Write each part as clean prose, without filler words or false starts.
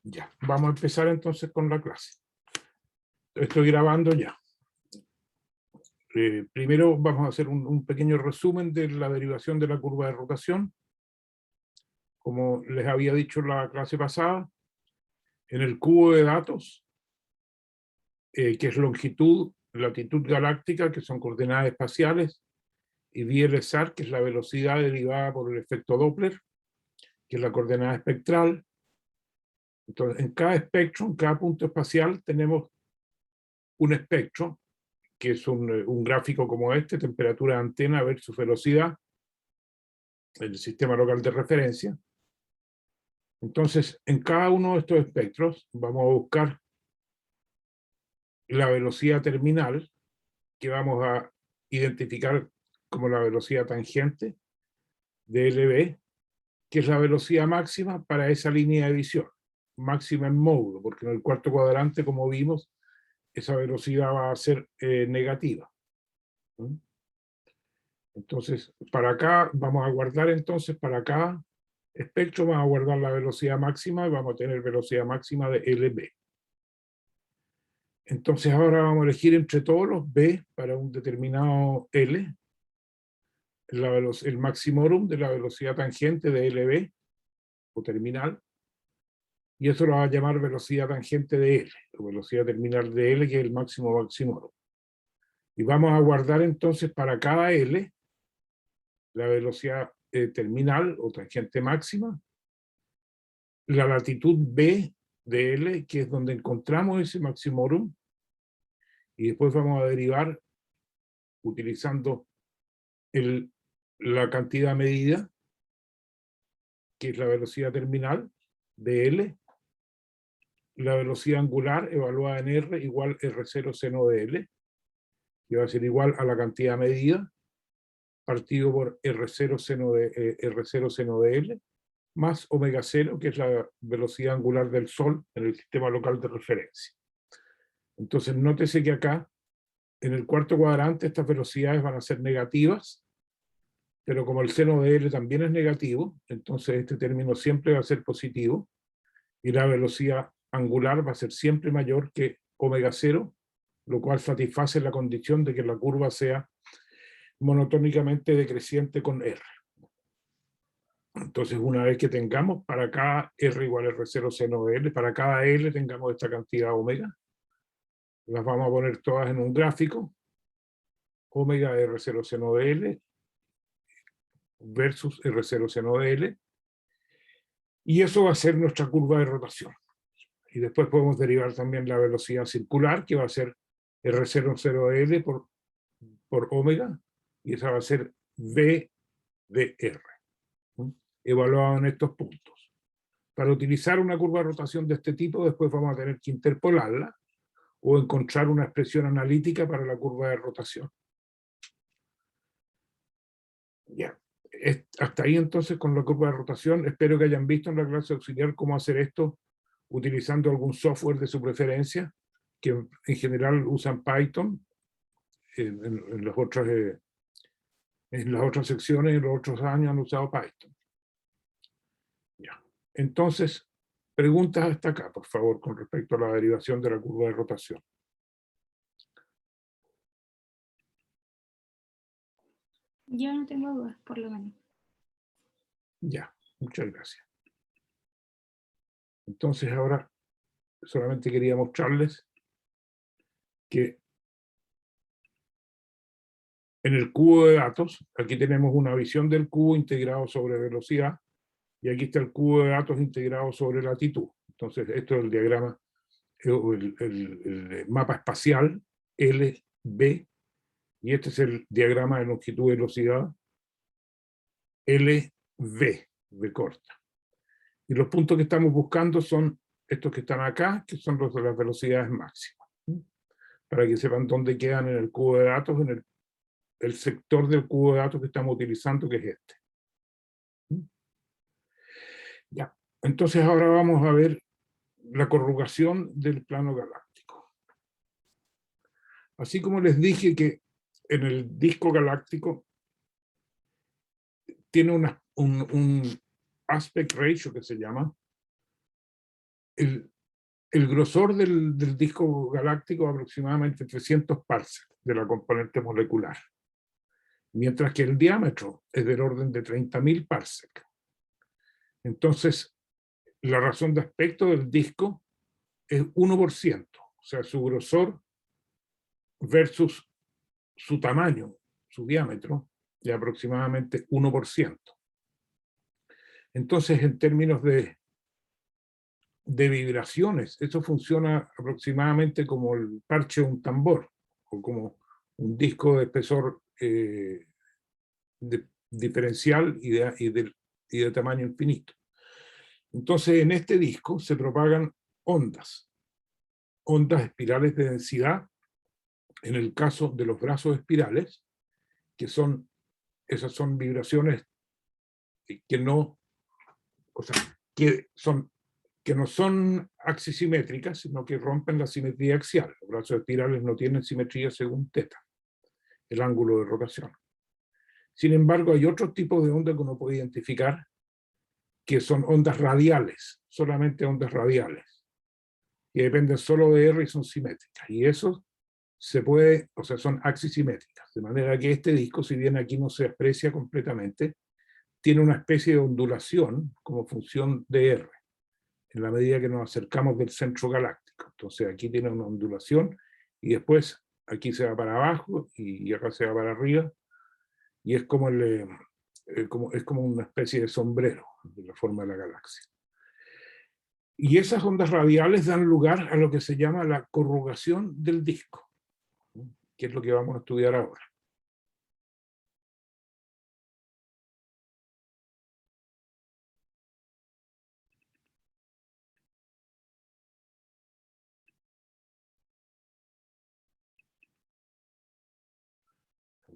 Ya, vamos a empezar entonces con la clase. Estoy grabando ya. Primero vamos a hacer un pequeño resumen de la derivación de la curva de rotación. Como les había dicho en la clase pasada, en el cubo de datos, que es longitud, latitud galáctica, que son coordenadas espaciales, y VLSAR, que es la velocidad derivada por el efecto Doppler, que es la coordenada espectral. Entonces, en cada espectro, en cada punto espacial, tenemos un espectro, que es un gráfico como este, temperatura de antena versus velocidad, el sistema local de referencia. Entonces, en cada uno de estos espectros vamos a buscar la velocidad terminal, que vamos a identificar como la velocidad tangente de LB, que es la velocidad máxima para esa línea de visión, máxima en módulo, porque en el cuarto cuadrante, como vimos, esa velocidad va a ser negativa. Entonces, para acá vamos a guardar entonces, para acá espectro vamos a guardar la velocidad máxima y vamos a tener velocidad máxima de LB. Entonces ahora vamos a elegir entre todos los B para un determinado L, el maximorum de la velocidad tangente de LB, o terminal, y eso lo va a llamar velocidad tangente de L, o velocidad terminal de L, que es el máximo maximorum. Y vamos a guardar entonces para cada L la velocidad terminal o tangente máxima, la latitud B de L, que es donde encontramos ese maximorum, y después vamos a derivar utilizando la cantidad medida, que es la velocidad terminal de L, la velocidad angular evaluada en R igual R0 seno de L, que va a ser igual a la cantidad medida, partido por R0 seno de L, más omega 0, que es la velocidad angular del Sol en el sistema local de referencia. Entonces, nótese que acá, en el cuarto cuadrante, estas velocidades van a ser negativas, pero como el seno de L también es negativo, entonces este término siempre va a ser positivo, y la velocidad angular va a ser siempre mayor que omega 0, lo cual satisface la condición de que la curva sea monotónicamente decreciente con R. Entonces, una vez que tengamos para cada R igual a R0 seno de L, para cada L tengamos esta cantidad omega, las vamos a poner todas en un gráfico, omega R0 seno de L versus R0 seno de L, y eso va a ser nuestra curva de rotación. Y después podemos derivar también la velocidad circular, que va a ser R0 seno de L por omega, y esa va a ser V de R, evaluado en estos puntos. Para utilizar una curva de rotación de este tipo, después vamos a tener que interpolarla o encontrar una expresión analítica para la curva de rotación. Ya. Hasta ahí entonces con la curva de rotación. Espero que hayan visto en la clase auxiliar cómo hacer esto utilizando algún software de su preferencia, que en general usan Python. En las otras secciones, en los otros años han usado Python. Ya. Entonces, preguntas hasta acá, por favor, con respecto a la derivación de la curva de rotación. Yo no tengo dudas, por lo menos. Ya, muchas gracias. Entonces ahora solamente quería mostrarles que en el cubo de datos, aquí tenemos una visión del cubo integrado sobre velocidad, y aquí está el cubo de datos integrado sobre latitud. Entonces esto es el diagrama, el mapa espacial LB, y este es el diagrama de longitud y velocidad LV, V corta. Y los puntos que estamos buscando son estos que están acá, que son los de las velocidades máximas. Para que sepan dónde quedan en el cubo de datos, en el sector del cubo de datos que estamos utilizando, que es este. Ya. Entonces ahora vamos a ver la corrugación del plano galáctico. Así como les dije que en el disco galáctico tiene un aspect ratio que se llama, el grosor del disco galáctico es aproximadamente 300 parsecs de la componente molecular, mientras que el diámetro es del orden de 30.000 parsecs. Entonces, la razón de aspecto del disco es 1%, o sea, su grosor versus su tamaño, su diámetro, de aproximadamente 1%. Entonces, en términos de vibraciones, eso funciona aproximadamente como el parche de un tambor, o como un disco de espesor diferencial y de tamaño infinito. Entonces, en este disco se propagan ondas espirales de densidad, en el caso de los brazos espirales, que esas son vibraciones que no, o sea, que no son axisimétricas, sino que rompen la simetría axial. Los brazos espirales no tienen simetría según θ, el ángulo de rotación. Sin embargo, hay otros tipos de ondas que uno puede identificar, que son ondas radiales, solamente ondas radiales, que dependen solo de R y son simétricas. Y eso se puede, o sea, son axisimétricas. De manera que este disco, si bien aquí no se aprecia completamente, tiene una especie de ondulación como función de R, en la medida que nos acercamos del centro galáctico. Entonces aquí tiene una ondulación, y después aquí se va para abajo, y acá se va para arriba, y es como, es como una especie de sombrero de la forma de la galaxia. Y esas ondas radiales dan lugar a lo que se llama la corrugación del disco, que es lo que vamos a estudiar ahora.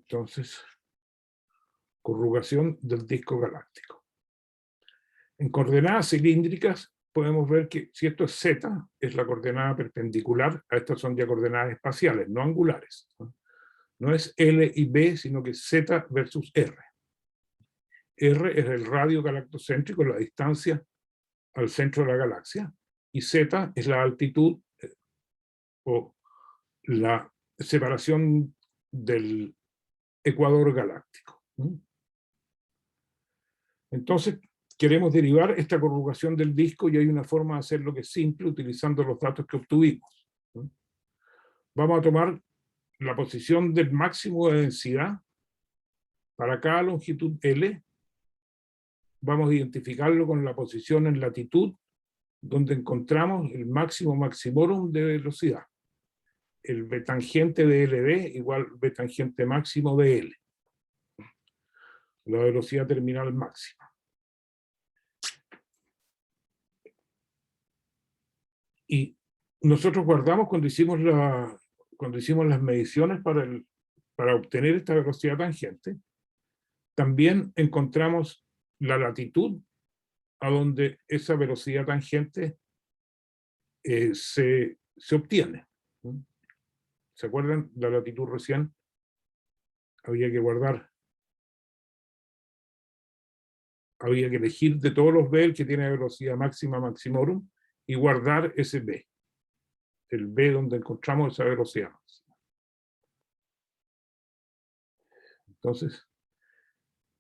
Entonces, corrugación del disco galáctico. En coordenadas cilíndricas podemos ver que si esto es Z, es la coordenada perpendicular, a estas son ya coordenadas espaciales, no angulares. No es L y B, sino que Z versus R. R es el radio galactocéntrico, la distancia al centro de la galaxia, y Z es la altitud o la separación del ecuador galáctico. Entonces, queremos derivar esta corrugación del disco, y hay una forma de hacerlo que es simple, utilizando los datos que obtuvimos. Vamos a tomar la posición del máximo de densidad para cada longitud L. Vamos a identificarlo con la posición en latitud, donde encontramos el máximo maximorum de velocidad. El v tangente de LB igual v tangente máximo de L. La velocidad terminal máxima. Y nosotros guardamos cuando hicimos las mediciones para obtener esta velocidad tangente, también encontramos la latitud a donde esa velocidad tangente se obtiene. ¿Se acuerdan? La latitud recién había que guardar, había que elegir de todos los B el que tiene velocidad máxima maximorum y guardar ese B, el B donde encontramos esa velocidad máxima. Entonces,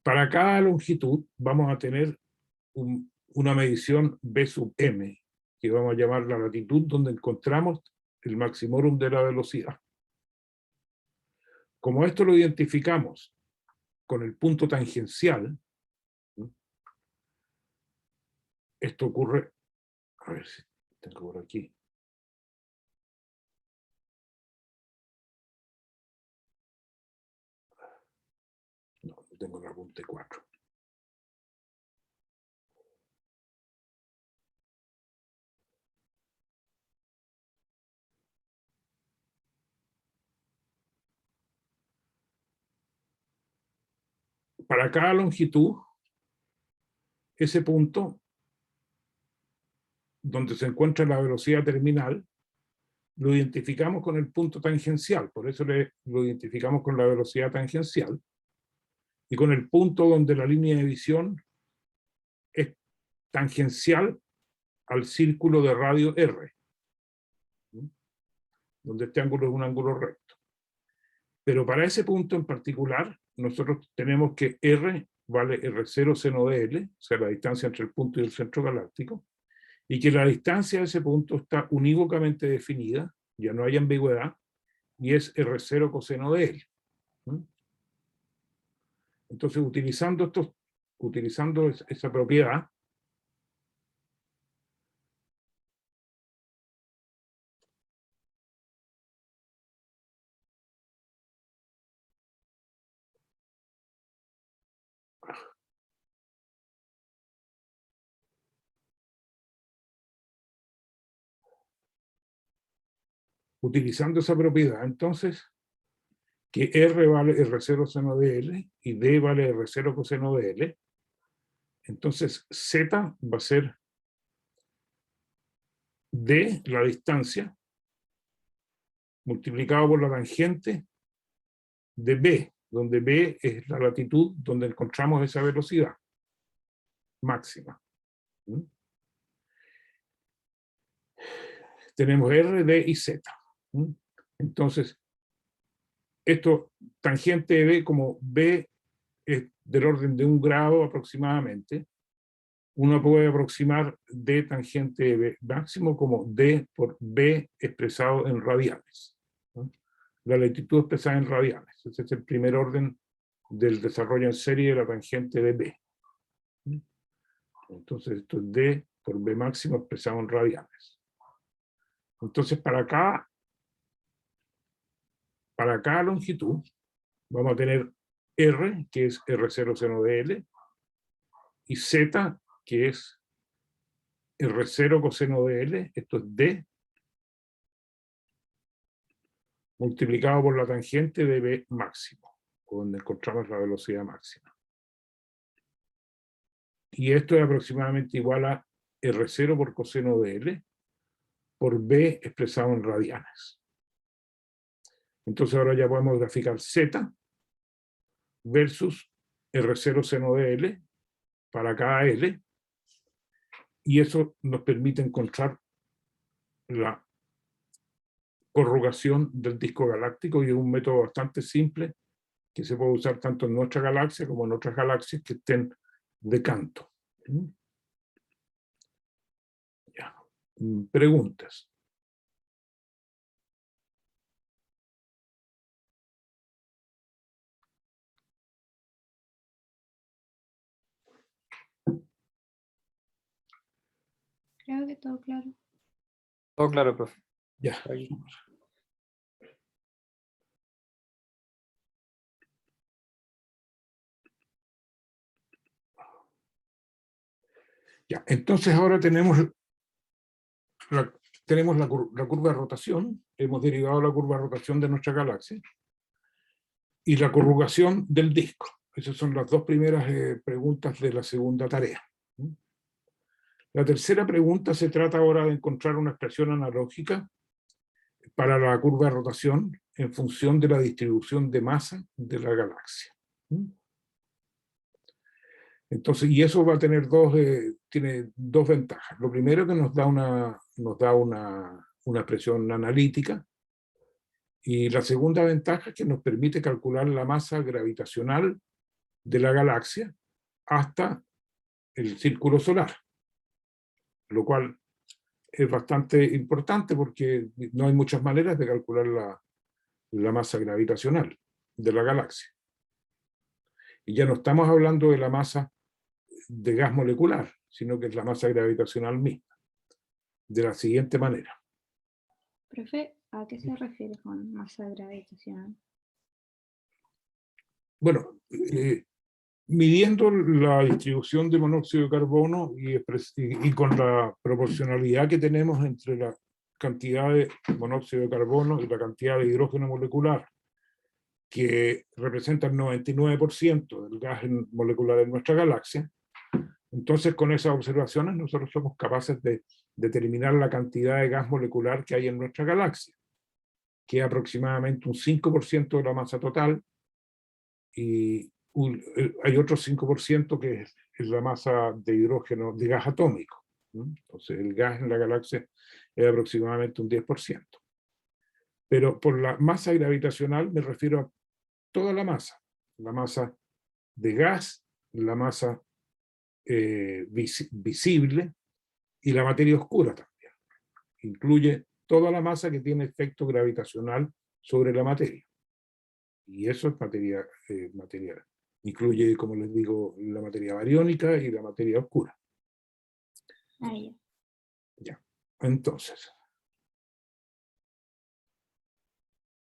para cada longitud vamos a tener una medición B sub m, que vamos a llamar la latitud donde encontramos el maximorum de la velocidad. Como esto lo identificamos con el punto tangencial, esto ocurre, a ver si tengo por aquí. No tengo el apunte 4. Para cada longitud, ese punto donde se encuentra la velocidad terminal, lo identificamos con el punto tangencial, por eso lo identificamos con la velocidad tangencial, y con el punto donde la línea de visión es tangencial al círculo de radio R, donde este ángulo es un ángulo recto. Pero para ese punto en particular, nosotros tenemos que R vale R0 seno de L, o sea, la distancia entre el punto y el centro galáctico, y que la distancia de ese punto está unívocamente definida, ya no hay ambigüedad, y es R0 coseno de L. Entonces, utilizando esa propiedad, entonces, que R vale R0 seno de L y D vale R0 coseno de L, entonces Z va a ser D, la distancia, multiplicado por la tangente de B, donde B es la latitud donde encontramos esa velocidad máxima. Tenemos R, D y Z. Entonces, esto, tangente de B, como B es del orden de 1 grado aproximadamente, uno puede aproximar D tangente de B máximo como D por B expresado en radianes. La latitud expresada en radianes. Ese es el primer orden del desarrollo en serie de la tangente de B. Entonces esto es D por B máximo expresado en radianes. Entonces para cada longitud vamos a tener R, que es R0 seno de L, y Z, que es R0 coseno de L, esto es D, multiplicado por la tangente de B máximo, donde encontramos la velocidad máxima. Y esto es aproximadamente igual a R0 por coseno de L, por B expresado en radianes. Entonces ahora ya podemos graficar Z versus R0 seno de L para cada L, y eso nos permite encontrar la corrugación del disco galáctico, y es un método bastante simple que se puede usar tanto en nuestra galaxia como en otras galaxias que estén de canto. Ya. Preguntas. Creo que todo claro. Todo claro, profe. Ya. Ahí. Ya. Entonces ahora tenemos la curva de rotación, hemos derivado la curva de rotación de nuestra galaxia, y la corrugación del disco. Esas son las dos primeras preguntas de la segunda tarea. La tercera pregunta se trata ahora de encontrar una expresión analógica para la curva de rotación en función de la distribución de masa de la galaxia. Entonces, y eso va a tener tiene dos ventajas. Lo primero, que nos da una expresión analítica, y la segunda ventaja es que nos permite calcular la masa gravitacional de la galaxia hasta el círculo solar, lo cual es bastante importante porque no hay muchas maneras de calcular la masa gravitacional de la galaxia. Y ya no estamos hablando de la masa de gas molecular, sino que es la masa gravitacional misma, de la siguiente manera. Profe, ¿a qué se refiere con masa gravitacional? Bueno, midiendo la distribución de monóxido de carbono y con la proporcionalidad que tenemos entre la cantidad de monóxido de carbono y la cantidad de hidrógeno molecular, que representa el 99% del gas molecular en nuestra galaxia, entonces con esas observaciones nosotros somos capaces de determinar la cantidad de gas molecular que hay en nuestra galaxia, que es aproximadamente un 5% de la masa total, y hay otro 5% que es la masa de hidrógeno, de gas atómico. Entonces el gas en la galaxia es aproximadamente un 10%. Pero por la masa gravitacional me refiero a toda la masa de gas, la masa visible y la materia oscura también. Incluye toda la masa que tiene efecto gravitacional sobre la materia. Y eso es materia, incluye, como les digo, la materia bariónica y la materia oscura. Ahí. Ya. Entonces,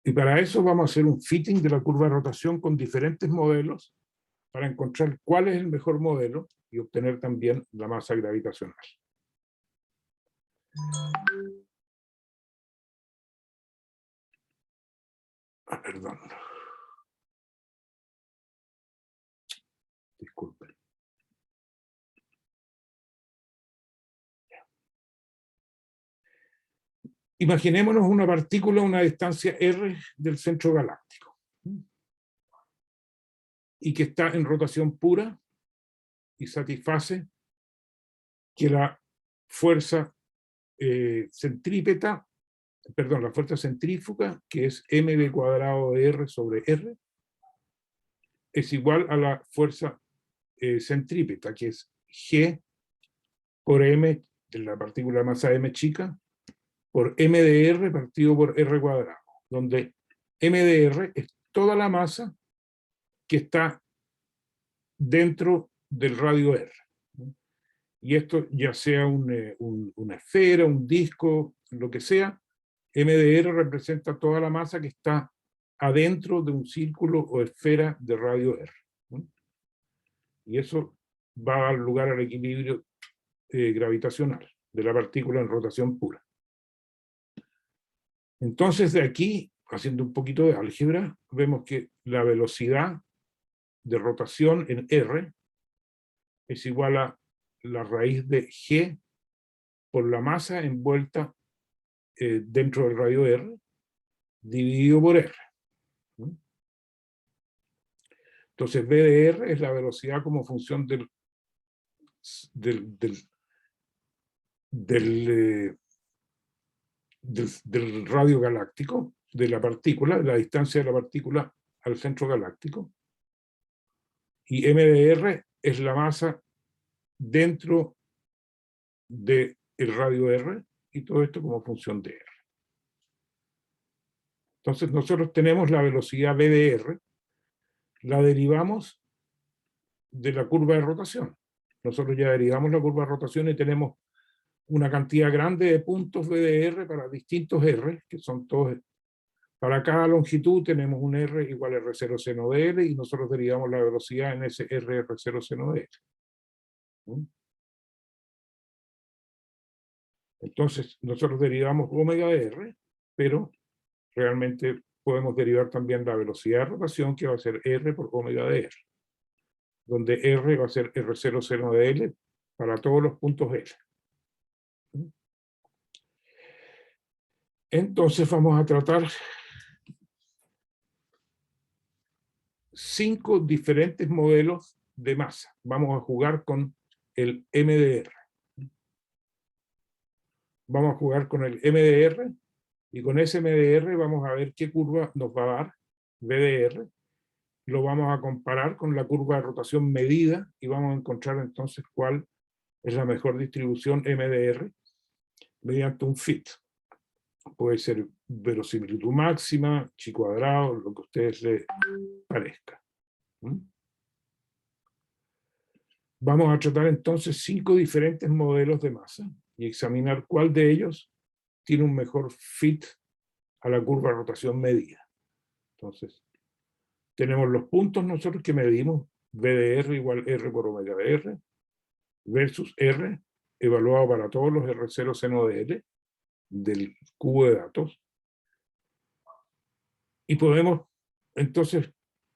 y para eso vamos a hacer un fitting de la curva de rotación con diferentes modelos para encontrar cuál es el mejor modelo y obtener también la masa gravitacional. Perdón. Disculpen. Imaginémonos una partícula a una distancia r del centro galáctico y que está en rotación pura y satisface que la fuerza centrípeta, perdón, la fuerza centrífuga, que es mv cuadrado de r sobre r, es igual a la fuerza centrípeta, que es g por m de la partícula de masa m chica, por m de r partido por r cuadrado, donde m de r es toda la masa que está dentro del radio r. Y esto ya sea una esfera, un disco, lo que sea, m de r representa toda la masa que está adentro de un círculo o esfera de radio r. Y eso va a dar lugar al equilibrio gravitacional de la partícula en rotación pura. Entonces, de aquí, haciendo un poquito de álgebra, vemos que la velocidad de rotación en R es igual a la raíz de G por la masa envuelta dentro del radio R, dividido por R. Entonces, V de R es la velocidad como función del radio galáctico, de la partícula, de la distancia de la partícula al centro galáctico. Y m de r es la masa dentro del radio r, y todo esto como función de r. Entonces nosotros tenemos la velocidad v de r, la derivamos de la curva de rotación. Nosotros ya derivamos la curva de rotación y tenemos una cantidad grande de puntos v de r para distintos r, que son todos. Para cada longitud tenemos un r igual a r0 seno de l, y nosotros derivamos la velocidad en ese r0 seno de l. Entonces nosotros derivamos omega de r, pero realmente podemos derivar también la velocidad de rotación, que va a ser r por omega de r, donde r va a ser r0 seno de l para todos los puntos l. Entonces vamos a tratar 5 diferentes modelos de masa. Vamos a jugar con el m de r. Vamos a jugar con el m de r, y con ese m de r vamos a ver qué curva nos va a dar v de r. Lo vamos a comparar con la curva de rotación medida y vamos a encontrar entonces cuál es la mejor distribución m de r mediante un fit. Puede ser verosimilitud máxima, chi cuadrado, lo que a ustedes les parezca. Vamos a tratar entonces 5 diferentes modelos de masa y examinar cuál de ellos tiene un mejor fit a la curva de rotación medida. Entonces, tenemos los puntos nosotros que medimos, v de r igual r por omega de r, versus r, evaluado para todos los r0 seno de l, del cubo de datos. Y podemos entonces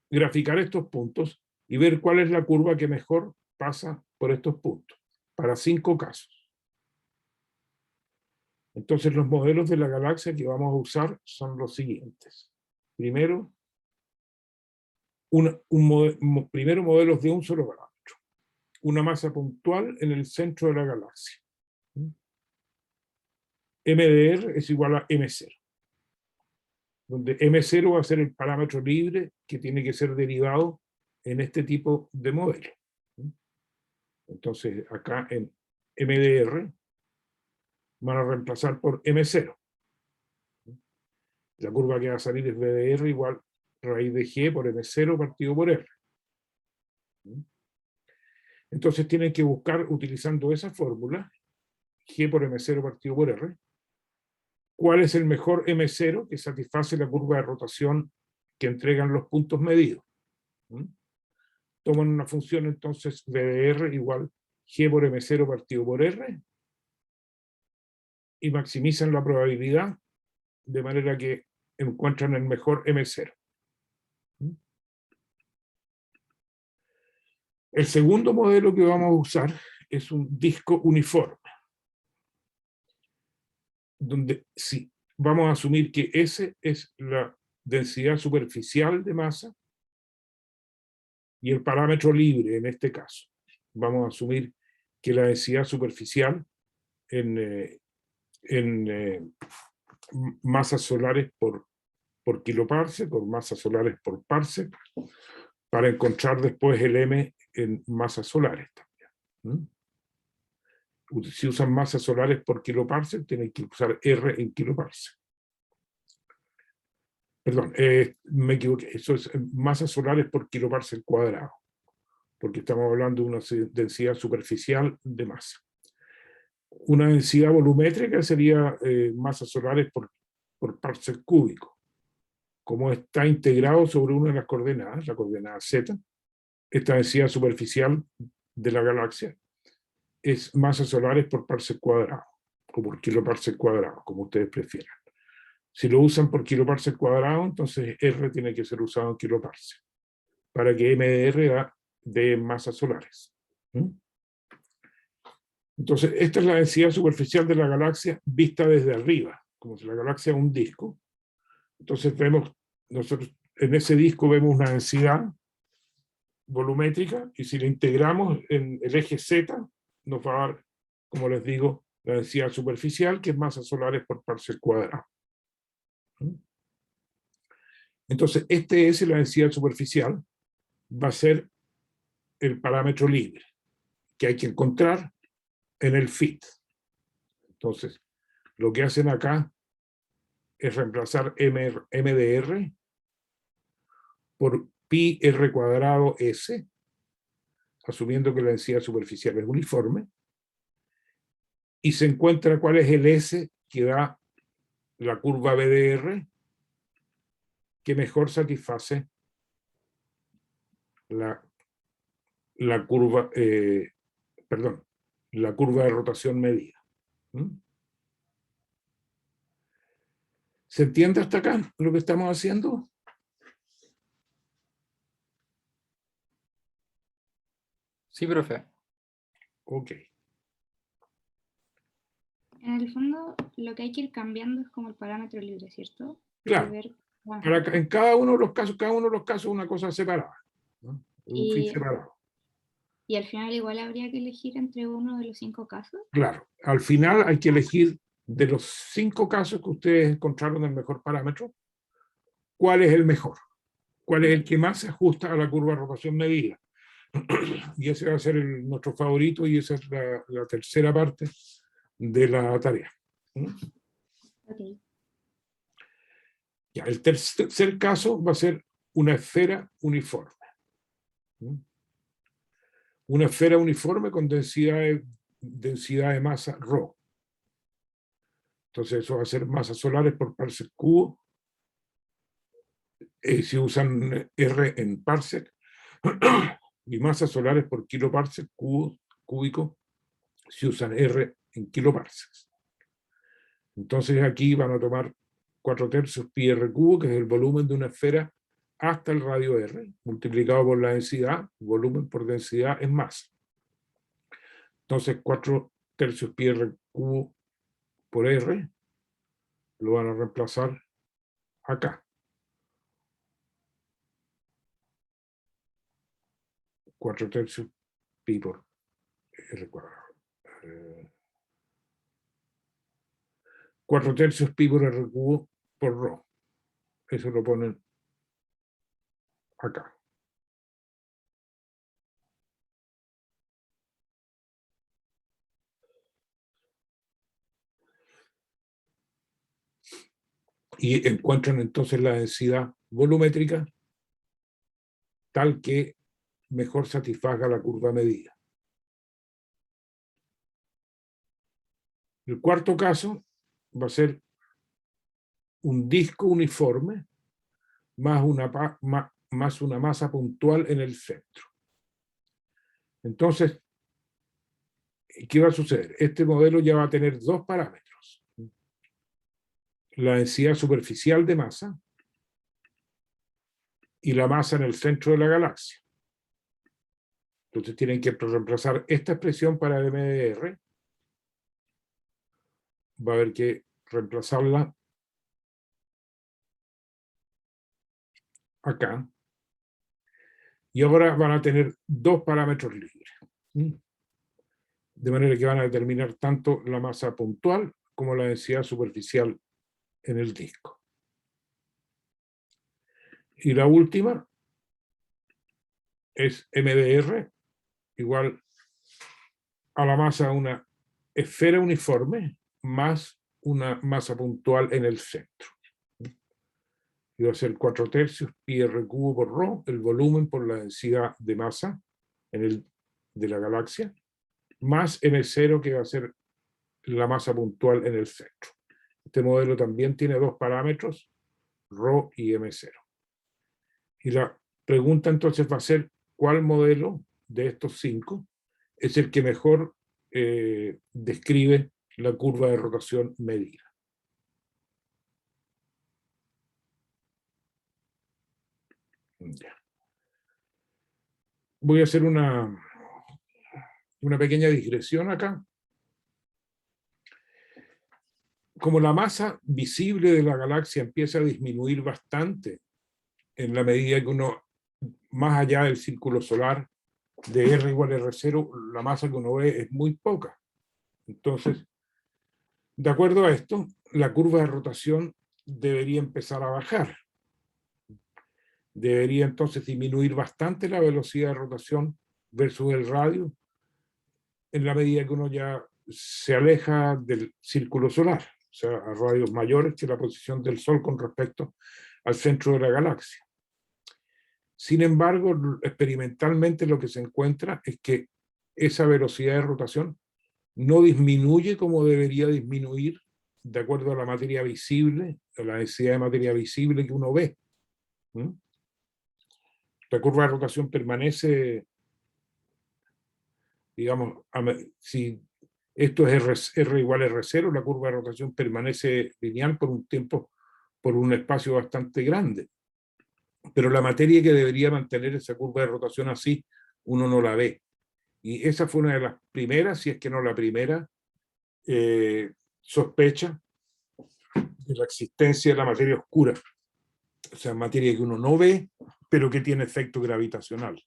graficar estos puntos y ver cuál es la curva que mejor pasa por estos puntos, para 5 casos. Entonces los modelos de la galaxia que vamos a usar son los siguientes. Primero, modelos de un solo parámetro. Una masa puntual en el centro de la galaxia. MDR es igual a M0, donde M0 va a ser el parámetro libre que tiene que ser derivado en este tipo de modelo. Entonces, acá en MDR van a reemplazar por M0. La curva que va a salir es BDR igual raíz de G por M0 partido por R. Entonces tienen que buscar, utilizando esa fórmula, G por M0 partido por R, cuál es el mejor M0 que satisface la curva de rotación que entregan los puntos medidos. Toman una función entonces BDR igual G por M0 partido por R y maximizan la probabilidad de manera que encuentran el mejor M0. El segundo modelo que vamos a usar es un disco uniforme, donde sí, vamos a asumir que S es la densidad superficial de masa y el parámetro libre en este caso. Vamos a asumir que la densidad superficial en masas solares por kiloparsec, por masas solares por parsec, para encontrar después el M en masas solares también. Si usan masas solares por kiloparsec, tienen que usar R en kiloparsec. Perdón, me equivoqué, eso es masas solares por kiloparsec cuadrado, porque estamos hablando de una densidad superficial de masa. Una densidad volumétrica sería masas solares por parsec cúbico. Como está integrado sobre una de las coordenadas, la coordenada Z, esta densidad superficial de la galaxia es masas solares por parsec cuadrado, o por kiloparsec cuadrado, como ustedes prefieran. Si lo usan por kiloparsec cuadrado, entonces R tiene que ser usado en kiloparsec, para que MDR dé masas solares. Entonces, esta es la densidad superficial de la galaxia vista desde arriba, como si la galaxia es un disco. Entonces vemos, nosotros en ese disco vemos una densidad volumétrica, y si la integramos en el eje Z, nos va a dar, como les digo, la densidad superficial, que es masas solares por parsec cuadrado. Entonces, este S, la densidad superficial, va a ser el parámetro libre, que hay que encontrar en el fit. Entonces, lo que hacen acá es reemplazar MDR por pi R cuadrado S, asumiendo que la densidad superficial es uniforme, y se encuentra cuál es el S que da la curva BDR que mejor satisface la curva, la curva de rotación medida. ¿Se entiende hasta acá lo que estamos haciendo? Sí, profe. Ok. En el fondo, lo que hay que ir cambiando es como el parámetro libre, ¿cierto? Claro. En cada uno de los casos, una cosa separada, ¿no? Un fit separado. Y al final igual habría que elegir entre uno de los 5 casos. Claro, al final hay que elegir de los 5 casos que ustedes encontraron el mejor parámetro, cuál es el mejor, cuál es el que más se ajusta a la curva de rotación medida. Y ese va a ser nuestro favorito, y esa es la tercera parte de la tarea. Okay. Ya, el tercer caso va a ser una esfera uniforme. Una esfera uniforme con densidad de masa ρ. Entonces eso va a ser masas solares por parsec cubo. Si usan R en parsec, y masas solares por kiloparsec cúbico, si usan R en kiloparsecs. Entonces aquí van a tomar 4/3 pi r cubo, que es el volumen de una esfera, hasta el radio R, multiplicado por la densidad. Volumen por densidad es masa. Entonces 4/3 pi r cubo por R lo van a reemplazar acá. 4/3 pi por R cuadrado. 4/3 pi por r cubo por rho. Eso lo ponen acá. Y encuentran entonces la densidad volumétrica tal que mejor satisfaga la curva medida. El cuarto caso va a ser un disco uniforme más una masa puntual en el centro. Entonces, ¿qué va a suceder? Este modelo ya va a tener dos parámetros. La densidad superficial de masa y la masa en el centro de la galaxia. Entonces tienen que reemplazar esta expresión para MDR. Va a haber que reemplazarla acá. Y ahora van a tener dos parámetros libres. De manera que van a determinar tanto la masa puntual como la densidad superficial en el disco. Y la última es MDR igual a la masa de una esfera uniforme más una masa puntual en el centro. Y va a ser 4/3 pi r cubo por rho, el volumen por la densidad de masa de la galaxia, más M0, que va a ser la masa puntual en el centro. Este modelo también tiene dos parámetros, rho y M0. Y la pregunta entonces va a ser, ¿cuál modelo de estos 5 es el que mejor describe la curva de rotación medida? Ya. Voy a hacer una pequeña digresión acá. Como la masa visible de la galaxia empieza a disminuir bastante en la medida que uno, más allá del círculo solar de R igual a R0, la masa que uno ve es muy poca. Entonces, de acuerdo a esto, la curva de rotación debería empezar a bajar. Debería entonces disminuir bastante la velocidad de rotación versus el radio en la medida que uno ya se aleja del círculo solar, o sea, a radios mayores que la posición del Sol con respecto al centro de la galaxia. Sin embargo, experimentalmente lo que se encuentra es que esa velocidad de rotación no disminuye como debería disminuir de acuerdo a la materia visible, a la densidad de materia visible que uno ve. La curva de rotación permanece, digamos, si esto es R igual a R0, la curva de rotación permanece lineal por un tiempo, por un espacio bastante grande. Pero la materia que debería mantener esa curva de rotación así, uno no la ve. Y esa fue una de las primeras, si es que no la primera, sospecha de la existencia de la materia oscura. O sea, materia que uno no ve, pero que tiene efecto gravitacional.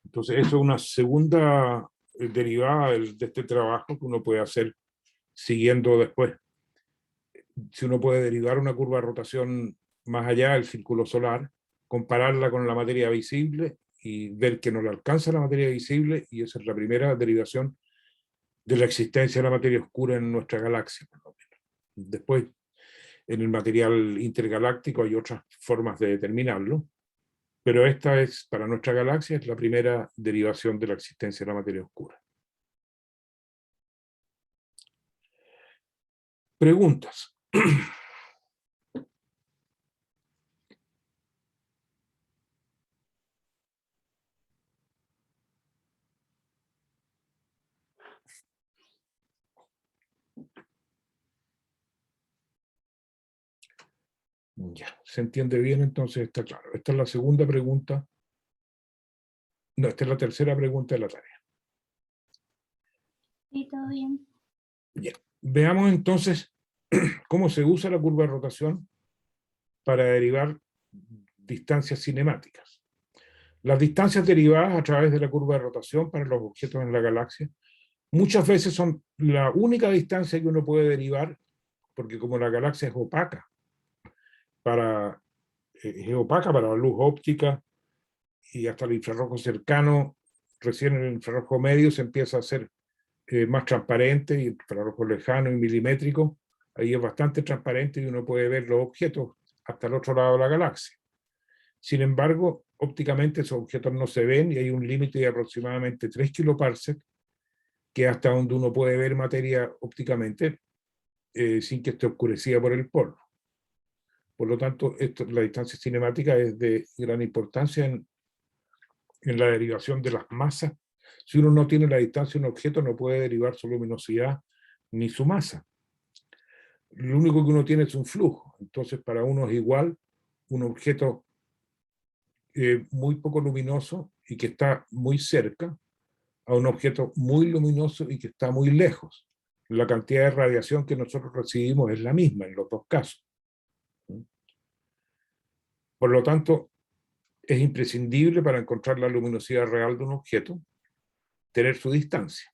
Entonces, eso es una segunda derivada de este trabajo que uno puede hacer siguiendo después. Si uno puede derivar una curva de rotación más allá del círculo solar, compararla con la materia visible y ver que no le alcanza la materia visible, y esa es la primera derivación de la existencia de la materia oscura en nuestra galaxia. Después, en el material intergaláctico hay otras formas de determinarlo, pero esta es, para nuestra galaxia, es la primera derivación de la existencia de la materia oscura. Preguntas. Ya, se entiende bien, entonces está claro. Esta es la segunda pregunta. No, esta es la tercera pregunta de la tarea. Sí, todo bien. Bien, veamos entonces cómo se usa la curva de rotación para derivar distancias cinemáticas. Las distancias derivadas a través de la curva de rotación para los objetos en la galaxia muchas veces son la única distancia que uno puede derivar porque como la galaxia es opaca para la luz óptica y hasta el infrarrojo cercano, recién en el infrarrojo medio se empieza a hacer más transparente, y el infrarrojo lejano y milimétrico, ahí es bastante transparente y uno puede ver los objetos hasta el otro lado de la galaxia. Sin embargo, ópticamente esos objetos no se ven y hay un límite de aproximadamente 3 kiloparsecs, que es hasta donde uno puede ver materia ópticamente sin que esté oscurecida por el polvo. Por lo tanto, la distancia cinemática es de gran importancia en la derivación de las masas. Si uno no tiene la distancia de un objeto, no puede derivar su luminosidad ni su masa. Lo único que uno tiene es un flujo. Entonces, para uno es igual un objeto muy poco luminoso y que está muy cerca a un objeto muy luminoso y que está muy lejos. La cantidad de radiación que nosotros recibimos es la misma en los dos casos. Por lo tanto, es imprescindible para encontrar la luminosidad real de un objeto tener su distancia.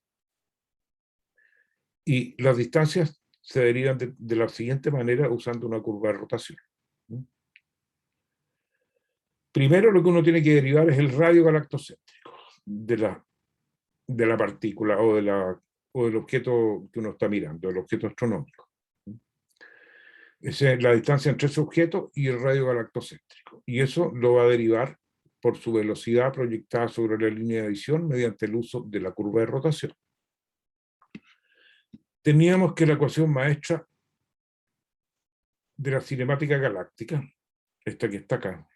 Y las distancias se derivan de la siguiente manera usando una curva de rotación. Primero lo que uno tiene que derivar es el radio galactocéntrico de la partícula o del objeto que uno está mirando, del objeto astronómico. Esa es la distancia entre ese objeto y el radio galactocéntrico. Y eso lo va a derivar por su velocidad proyectada sobre la línea de visión mediante el uso de la curva de rotación. Teníamos que la ecuación maestra de la cinemática galáctica, esta que está acá,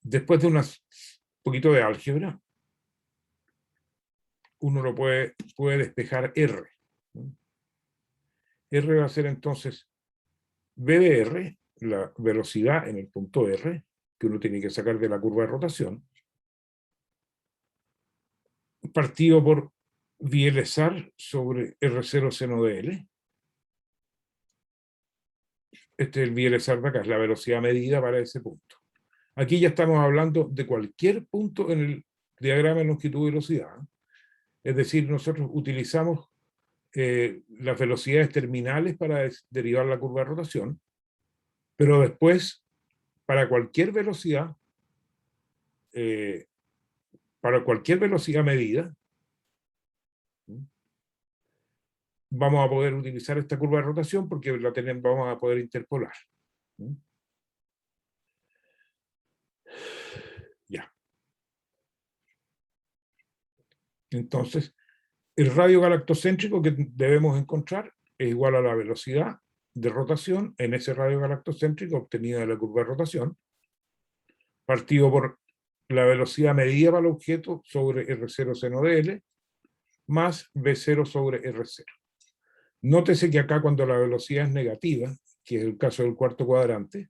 después de un poquito de álgebra, uno lo puede despejar R. R va a ser entonces V de R, la velocidad en el punto R, que uno tiene que sacar de la curva de rotación, partido por VLSAR sobre R0 seno de L. Este es el VLSAR de acá, es la velocidad medida para ese punto. Aquí ya estamos hablando de cualquier punto en el diagrama de longitud y velocidad. Es decir, nosotros utilizamos las velocidades terminales para derivar la curva de rotación, pero después, para cualquier velocidad medida, vamos a poder utilizar esta curva de rotación porque vamos a poder interpolar. Ya. Entonces, el radio galactocéntrico que debemos encontrar es igual a la velocidad de rotación en ese radio galactocéntrico obtenida de la curva de rotación, partido por la velocidad medida para el objeto sobre R0 seno de L, más V0 sobre R0. Nótese que acá cuando la velocidad es negativa, que es el caso del cuarto cuadrante,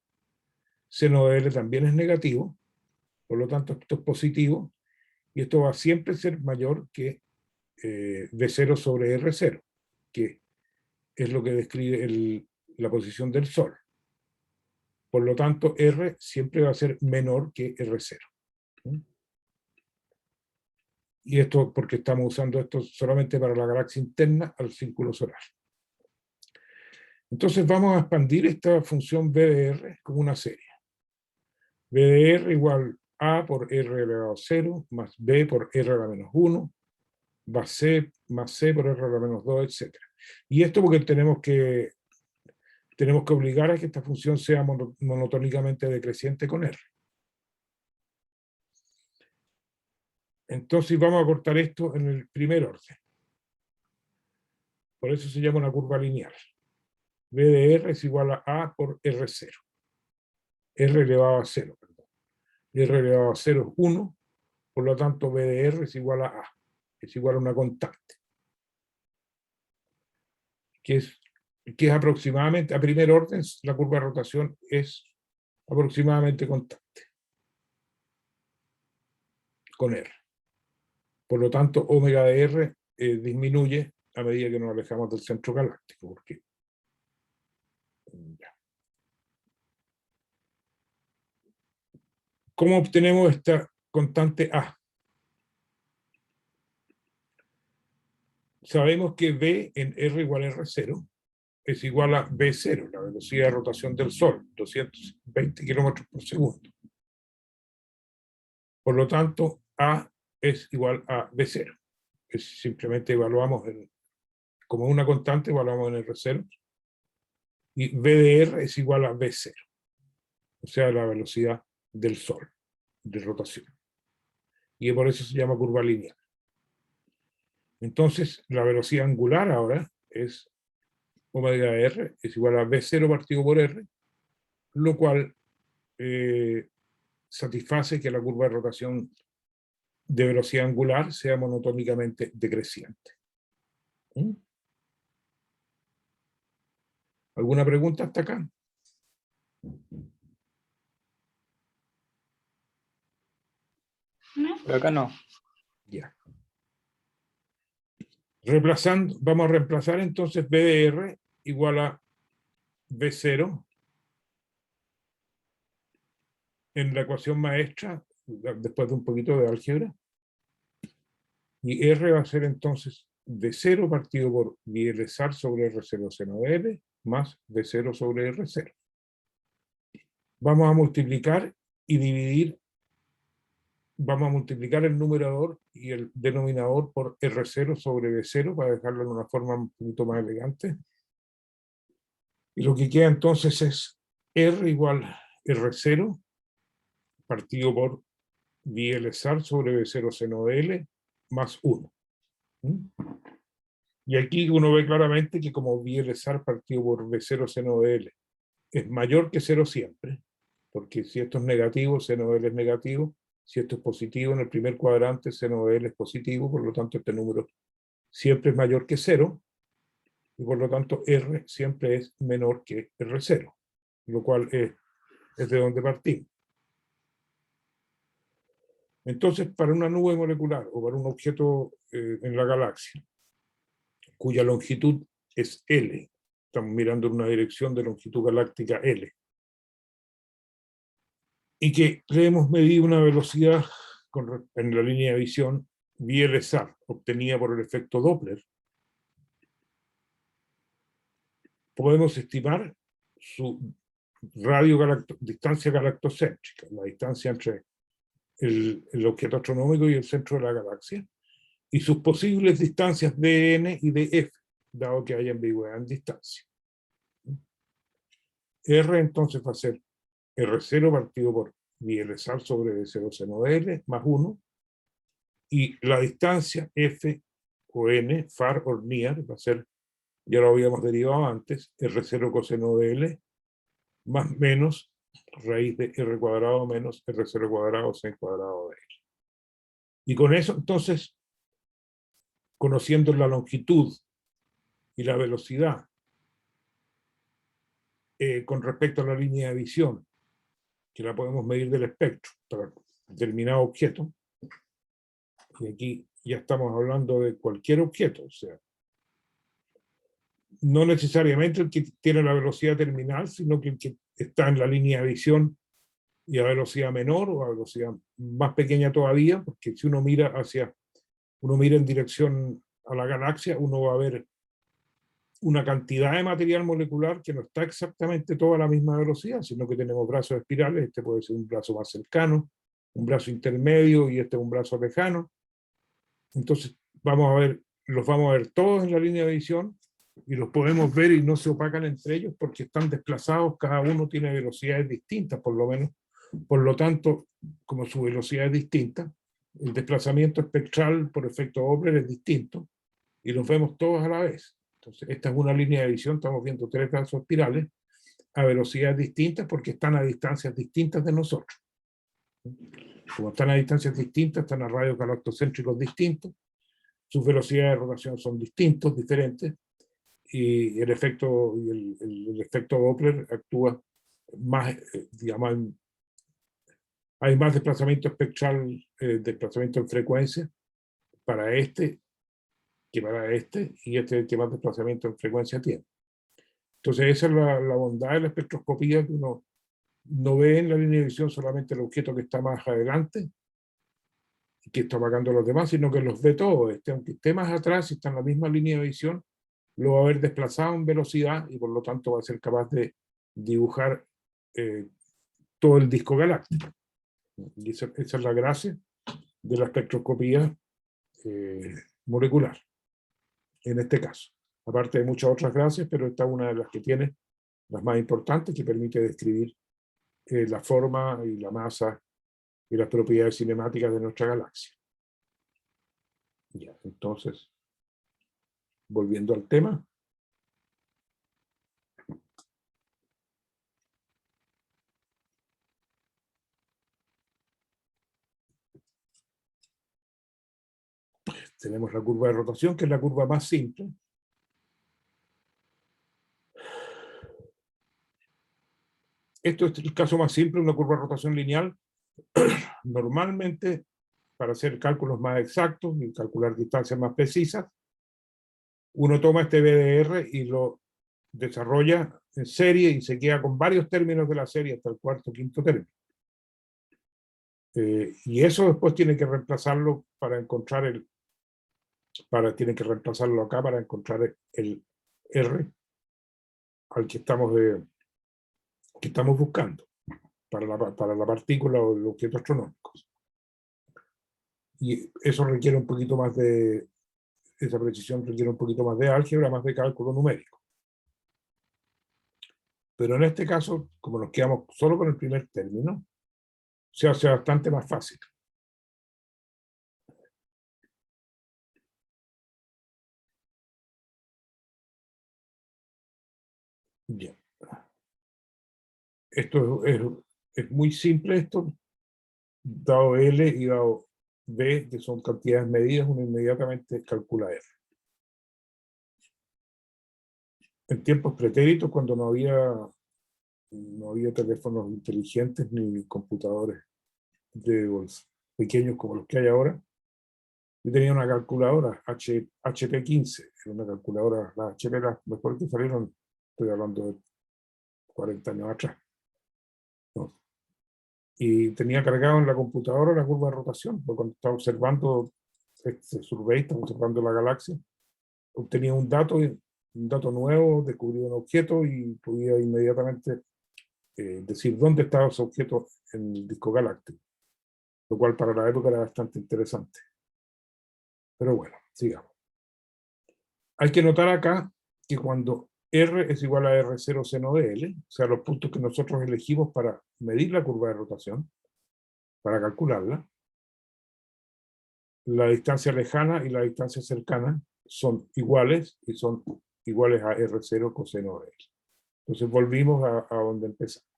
seno de L también es negativo, por lo tanto esto es positivo, y esto va a siempre ser mayor que V0 sobre R0, que es lo que describe la posición del Sol. Por lo tanto, R siempre va a ser menor que R0. Y esto porque estamos usando esto solamente para la galaxia interna al círculo solar. Entonces vamos a expandir esta función B de R como una serie. B de R igual A por R elevado a 0, más B por R a la menos 1, más C por R a la menos 2, etc. Y esto porque tenemos que obligar a que esta función sea monotónicamente decreciente con R. Entonces vamos a cortar esto en el primer orden. Por eso se llama una curva lineal. B de R es igual a A por R0. R elevado a 0, perdón. R elevado a 0 es 1, por lo tanto B de R es igual a A. Es igual a una constante. Que es aproximadamente, a primer orden, la curva de rotación es aproximadamente constante. Con R. Por lo tanto, omega de R disminuye a medida que nos alejamos del centro galáctico. Porque, ya. ¿Cómo obtenemos esta constante A? sabemos que V en R igual a R0 es igual a V0, la velocidad de rotación del Sol, 220 kilómetros por segundo. Por lo tanto, A es igual a V0. Simplemente evaluamos como una constante, evaluamos en R0. Y V de R es igual a V0. O sea, la velocidad del Sol, de rotación. Y por eso se llama curva lineal. Entonces, la velocidad angular ahora es omega R, es igual a V0 partido por R, lo cual satisface que la curva de rotación de velocidad angular sea monotónicamente decreciente. ¿Mm? ¿Alguna pregunta hasta acá? ¿No? Pero acá no. Ya. Reemplazando, vamos a reemplazar entonces V de R igual a V0 en la ecuación maestra, después de un poquito de álgebra. Y R va a ser entonces V0 partido por VLSAR sobre R0 seno de L más V0 sobre R0. Vamos a multiplicar y dividir, vamos a multiplicar el numerador y el denominador por R0 sobre V0 para dejarlo en una forma un poquito más elegante. Y lo que queda entonces es R igual a R0 partido por VLSAR sobre V0 seno de L más 1. Y aquí uno ve claramente que como VLSAR partido por V0 seno de L es mayor que 0 siempre, porque si esto es negativo, seno de L es negativo, si esto es positivo, en el primer cuadrante seno de L es positivo, por lo tanto este número siempre es mayor que 0, y por lo tanto R siempre es menor que R0, lo cual es de donde partimos. Entonces, para una nube molecular o para un objeto en la galaxia, cuya longitud es L, estamos mirando en una dirección de longitud galáctica L, y que le hemos medido una velocidad en la línea de visión VLSAR, obtenida por el efecto Doppler, podemos estimar su distancia galactocéntrica, la distancia entre el objeto astronómico y el centro de la galaxia, y sus posibles distancias de n y de f, dado que hay ambigüedad en distancia. R entonces va a ser R0 partido por VLSAR sobre V0 seno de L más 1, y la distancia f o n, far o near, va a ser, ya lo habíamos derivado antes, R0 coseno de L más menos raíz de R cuadrado menos R0 cuadrado sin cuadrado de L. Y con eso, entonces, conociendo la longitud y la velocidad con respecto a la línea de visión, que la podemos medir del espectro para determinado objeto, y aquí ya estamos hablando de cualquier objeto, o sea, no necesariamente el que tiene la velocidad terminal, sino que el que está en la línea de visión y a velocidad menor o a velocidad más pequeña todavía, porque si uno mira en dirección a la galaxia, uno va a ver una cantidad de material molecular que no está exactamente toda a la misma velocidad, sino que tenemos brazos espirales, este puede ser un brazo más cercano, un brazo intermedio y este un brazo lejano. Entonces los vamos a ver todos en la línea de visión y los podemos ver y no se opacan entre ellos porque están desplazados, cada uno tiene velocidades distintas por lo menos. Por lo tanto, como su velocidad es distinta, el desplazamiento espectral por efecto Doppler es distinto y los vemos todos a la vez. Entonces, esta es una línea de visión, estamos viendo tres brazos espirales a velocidades distintas porque están a distancias distintas de nosotros. Como están a distancias distintas, están a radios galactocéntricos distintos, sus velocidades de rotación son distintos, diferentes, y el efecto Doppler actúa más, digamos, hay más desplazamiento espectral, desplazamiento en frecuencia para este que para este, y este es el que más desplazamiento en frecuencia tiene. Entonces esa es la bondad de la espectroscopía, que uno no ve en la línea de visión solamente el objeto que está más adelante, que está opacando a los demás, sino que los ve todos. Aunque esté más atrás, si está en la misma línea de visión, lo va a haber desplazado en velocidad y por lo tanto va a ser capaz de dibujar todo el disco galáctico. Y esa es la gracia de la espectroscopía molecular, en este caso. Aparte de muchas otras gracias, pero esta es una de las que tiene, las más importantes, que permite describir la forma y la masa y las propiedades cinemáticas de nuestra galaxia. Ya, entonces, volviendo al tema. Tenemos la curva de rotación, que es la curva más simple. Esto es el caso más simple, una curva de rotación lineal. Normalmente, para hacer cálculos más exactos y calcular distancias más precisas, uno toma este BDR y lo desarrolla en serie y se queda con varios términos de la serie hasta el cuarto o quinto término. Y eso después tiene que reemplazarlo para encontrar tiene que reemplazarlo acá para encontrar el R al que estamos buscando para la partícula o el objeto astronómico. Y eso requiere un poquito más de, esa precisión requiere un poquito más de álgebra, más de cálculo numérico. Pero en este caso, como nos quedamos solo con el primer término, se hace bastante más fácil. Bien. Esto es muy simple, esto, dado L y dado B, que son cantidades medidas, uno inmediatamente calcula R. En tiempos pretéritos, cuando no había teléfonos inteligentes ni computadores pequeños como los que hay ahora, yo tenía una calculadora HP15, era una calculadora, las HP las mejor que salieron, estoy hablando de 40 años atrás. ¿No? Y tenía cargado en la computadora la curva de rotación, porque cuando estaba observando este survey, estaba observando la galaxia, obtenía un dato nuevo, descubría un objeto y podía inmediatamente decir dónde estaba ese objeto en el disco galáctico, lo cual para la época era bastante interesante. Pero bueno, sigamos. Hay que notar acá que cuando R es igual a R0 seno de L, o sea, los puntos que nosotros elegimos para medir la curva de rotación, para calcularla, la distancia lejana y la distancia cercana son iguales y son iguales a R0 coseno de L. Entonces volvimos a donde empezamos.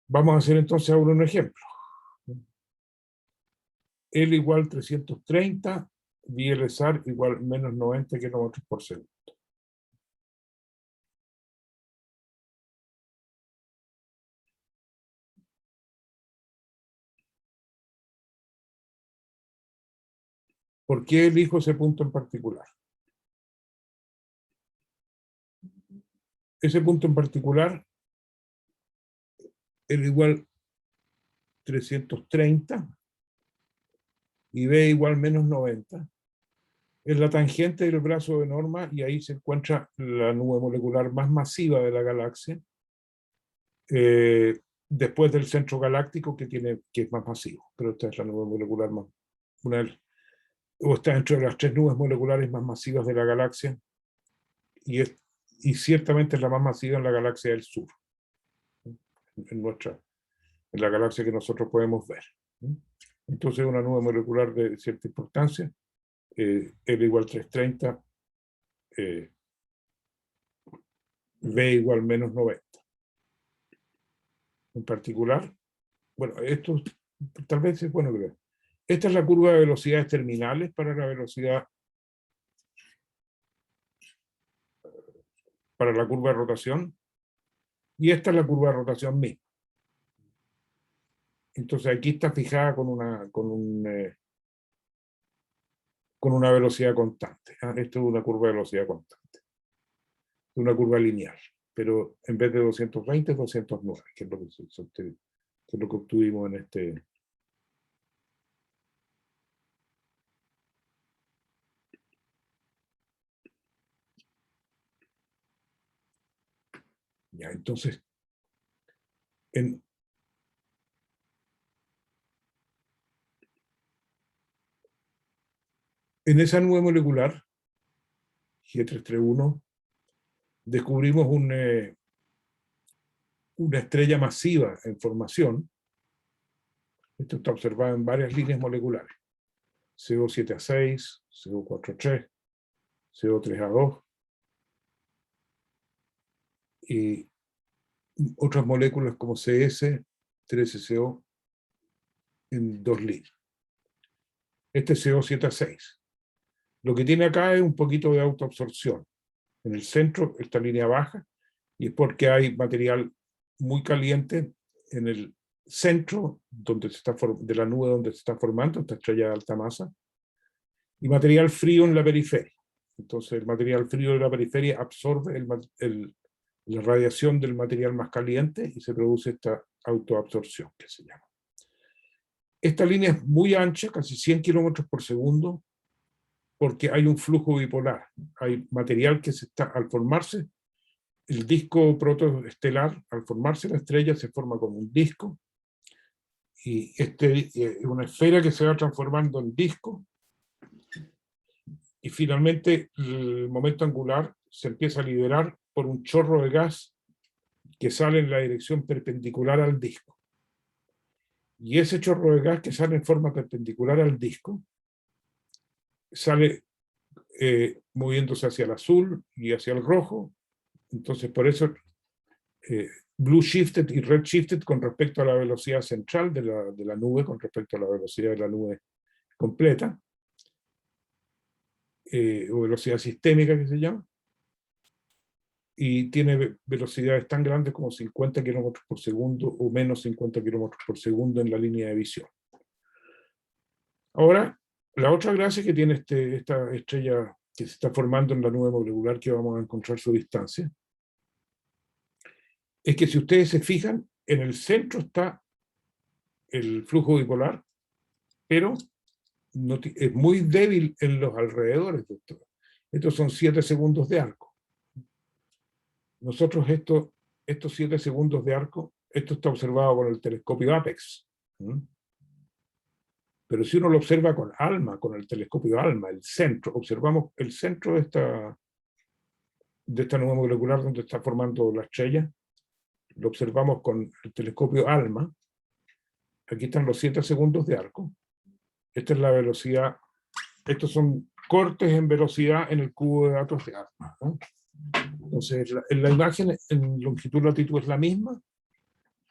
Vamos a hacer entonces ahora un ejemplo. L igual 330, VLSAR igual menos 90 kilómetros por segundo. ¿Por qué elijo ese punto en particular? Ese punto en particular, L igual 330 y B igual menos 90. Es la tangente del brazo de Norma y ahí se encuentra la nube molecular más masiva de la galaxia, después del centro galáctico que es más masivo, pero esta es la nube molecular más, o está dentro de las tres nubes moleculares más masivas de la galaxia y ciertamente es la más masiva en la galaxia del sur, en la galaxia que nosotros podemos ver. Entonces una nube molecular de cierta importancia, L igual 330, B igual menos 90. En particular, bueno, esto tal vez es bueno que vean. Esta es la curva de velocidades terminales para la curva de rotación, y esta es la curva de rotación misma. Entonces aquí está fijada con una velocidad constante. Esto es una curva de velocidad constante. Es una curva lineal, pero en vez de 220 es 209, que es lo que obtuvimos en este Ya, entonces, en esa nube molecular, G331, descubrimos una estrella masiva en formación. Esto está observado en varias líneas moleculares. CO7A6, CO4A3, CO3A2 y otras moléculas como CS, 13CO en 2 líneas. Este es CO7A6. Lo que tiene acá es un poquito de autoabsorción. En el centro, esta línea baja, y es porque hay material muy caliente en el centro de la nube donde se está formando esta estrella de alta masa, y material frío en la periferia. Entonces el material frío de la periferia absorbe la radiación del material más caliente y se produce esta autoabsorción que se llama. Esta línea es muy ancha, casi 100 kilómetros por segundo, porque hay un flujo bipolar. Hay material que al formarse el disco protoestelar, al formarse la estrella, se forma como un disco, y es una esfera que se va transformando en disco, y finalmente el momento angular se empieza a liberar por un chorro de gas que sale en la dirección perpendicular al disco. Y ese chorro de gas que sale en forma perpendicular al disco sale moviéndose hacia el azul y hacia el rojo. Entonces por eso blue shifted y red shifted con respecto a la velocidad central de la nube, con respecto a la velocidad de la nube completa, o velocidad sistémica que se llama, y tiene velocidades tan grandes como 50 kilómetros por segundo o menos 50 kilómetros por segundo en la línea de visión. Ahora, la otra gracia que tiene esta estrella que se está formando en la nube molecular que vamos a encontrar su distancia, es que si ustedes se fijan, en el centro está el flujo bipolar, pero es muy débil en los alrededores de esto. Estos son 7 segundos de arco. Nosotros estos 7 segundos de arco, esto está observado con el telescopio APEX. Pero si uno lo observa con ALMA, con el telescopio ALMA, el centro, observamos el centro de esta nube molecular donde está formando la estrella, lo observamos con el telescopio ALMA. Aquí están los 7 segundos de arco. Esta es la velocidad. Estos son cortes en velocidad en el cubo de datos de ALMA, ¿no? Entonces, la imagen en longitud-latitud es la misma,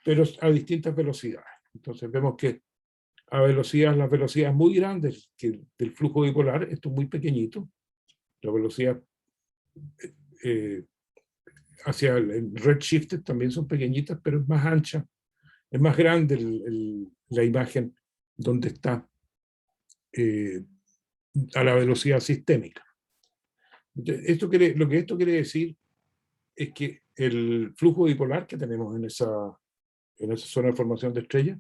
pero a distintas velocidades. Entonces vemos que a las velocidades muy grandes del flujo bipolar, esto es muy pequeñito, la velocidad hacia el redshift también son pequeñitas, pero es más ancha, es más grande la imagen donde está a la velocidad sistémica. Entonces, lo que esto quiere decir es que el flujo bipolar que tenemos en esa zona de formación de estrellas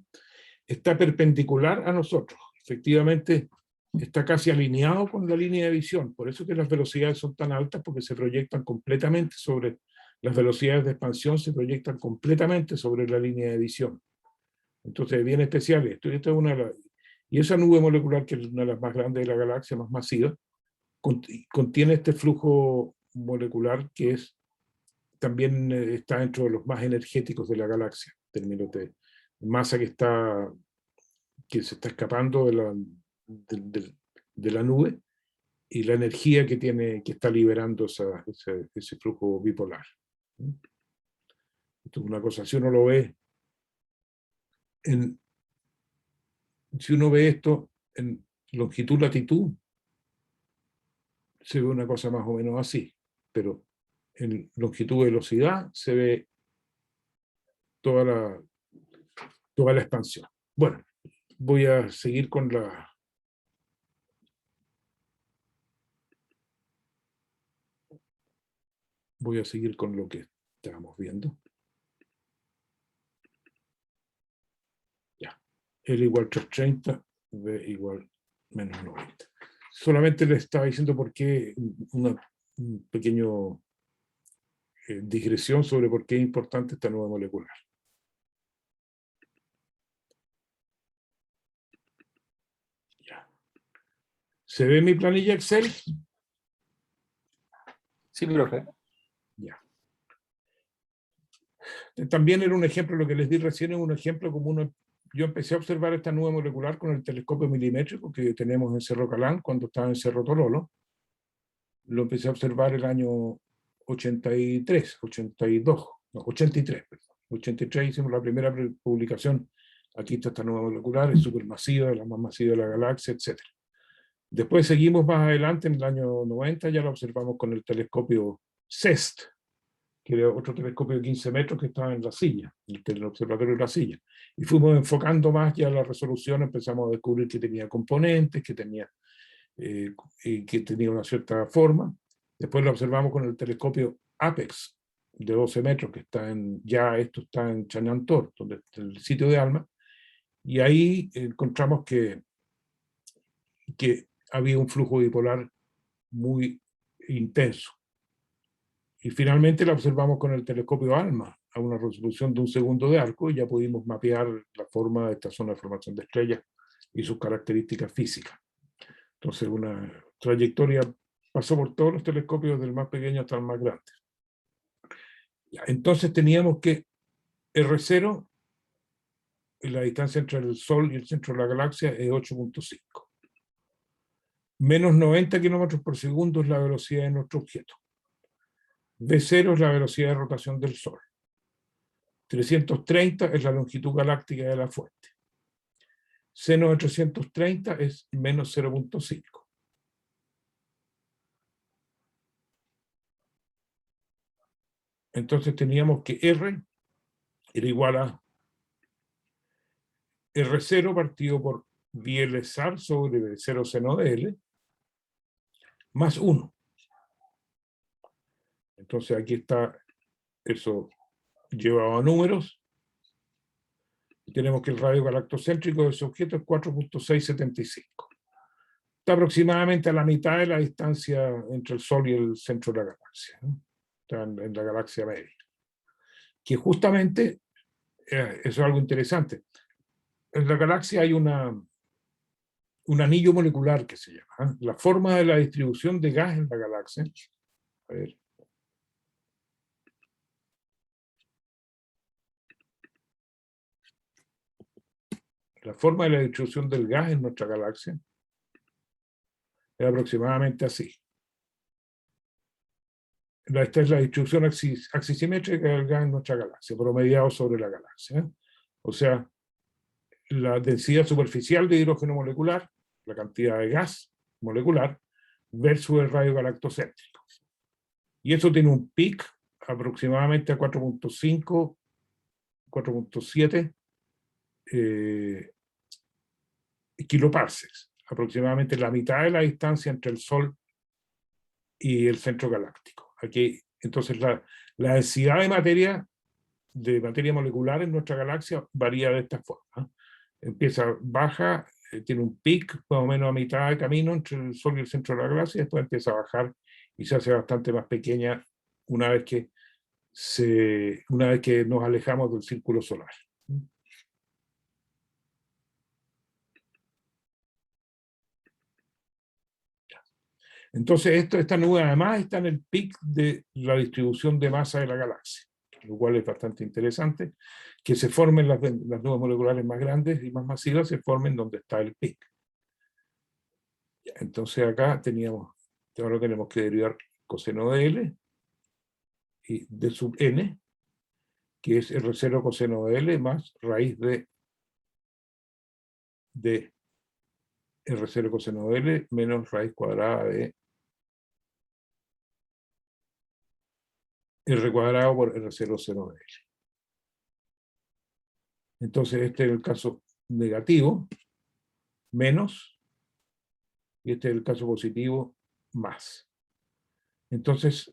está perpendicular a nosotros. Efectivamente, está casi alineado con la línea de visión. Por eso que las velocidades son tan altas, porque se proyectan completamente sobre las velocidades de expansión, se proyectan completamente sobre la línea de visión. Entonces, es bien especial esto. Y esa nube molecular, que es una de las más grandes de la galaxia, más masiva, contiene este flujo molecular que también está dentro de los más energéticos de la galaxia, en términos de masa que se está escapando de la nube, y la energía que está liberando ese flujo bipolar. Esto es una cosa, si uno ve esto en longitud-latitud, se ve una cosa más o menos así, pero en longitud-velocidad se ve toda la expansión. Bueno, voy a seguir con lo que estábamos viendo. Ya. L igual 330, V igual menos 90. Solamente le estaba diciendo por qué un pequeño digresión sobre por qué es importante esta nube molecular. Ya. ¿Se ve mi planilla Excel? Sí, profe. Ya. También era un ejemplo, lo que les di recién es un ejemplo como yo empecé a observar esta nube molecular con el telescopio milimétrico que tenemos en Cerro Calán cuando estaba en Cerro Tololo. Lo empecé a observar el año 83, 82, no, 83, perdón. 83 hicimos la primera publicación. Aquí está esta nube molecular, es supermasiva, la más masiva de la galaxia, etc. Después seguimos más adelante, en el año 90, ya la observamos con el telescopio CEST, que era otro telescopio de 15 metros que estaba en La Silla, el observatorio de La Silla. Y fuimos enfocando más ya la resolución, empezamos a descubrir que tenía componentes, que tenía una cierta forma. Después lo observamos con el telescopio APEX, de 12 metros, que está esto está en Chañantor, donde está el sitio de ALMA, y ahí encontramos que había un flujo bipolar muy intenso. Y finalmente la observamos con el telescopio ALMA, a una resolución de 1 segundo de arco, y ya pudimos mapear la forma de esta zona de formación de estrellas y sus características físicas. Entonces, una trayectoria pasó por todos los telescopios, del más pequeño hasta el más grande. Entonces teníamos que R0, la distancia entre el Sol y el centro de la galaxia, es 8.5. Menos 90 kilómetros por segundo es la velocidad de nuestro objeto. V0 es la velocidad de rotación del Sol. 330 es la longitud galáctica de la fuente. Seno de 330 es menos 0.5. Entonces teníamos que R era igual a R0 partido por VLSAR sobre V0 seno de L más 1. Entonces aquí está, eso llevado a números. Y tenemos que el radio galactocéntrico de ese objeto es 4.675. Está aproximadamente a la mitad de la distancia entre el Sol y el centro de la galaxia, ¿no? Está en la galaxia media. Que justamente, eso es algo interesante. En la galaxia hay un anillo molecular que se llama, ¿eh? La forma de la distribución de gas en la galaxia. A ver. La forma de la distribución del gas en nuestra galaxia es aproximadamente así. Esta es la distribución axisimétrica del gas en nuestra galaxia, promediado sobre la galaxia, ¿eh? O sea, la densidad superficial de hidrógeno molecular, la cantidad de gas molecular, versus el radio galactocéntrico. Y eso tiene un pic aproximadamente a 4.5, 4.7 kiloparsecs, aproximadamente la mitad de la distancia entre el Sol y el centro galáctico. Aquí, entonces, la densidad de materia molecular en nuestra galaxia varía de esta forma. Empieza baja, tiene un pic más o menos a mitad de camino entre el Sol y el centro de la galaxia, y después empieza a bajar y se hace bastante más pequeña una vez que nos alejamos del círculo solar. Entonces, esta nube además está en el pic de la distribución de masa de la galaxia, lo cual es bastante interesante, que se formen las nubes moleculares más grandes y más masivas, se formen donde está el pic. Entonces acá ahora tenemos que derivar coseno de L y de sub n, que es R0 coseno de L más raíz de R0 coseno de L menos raíz cuadrada de R cuadrado por R0 seno de L. Entonces este es el caso negativo, menos, y este es el caso positivo, más. Entonces,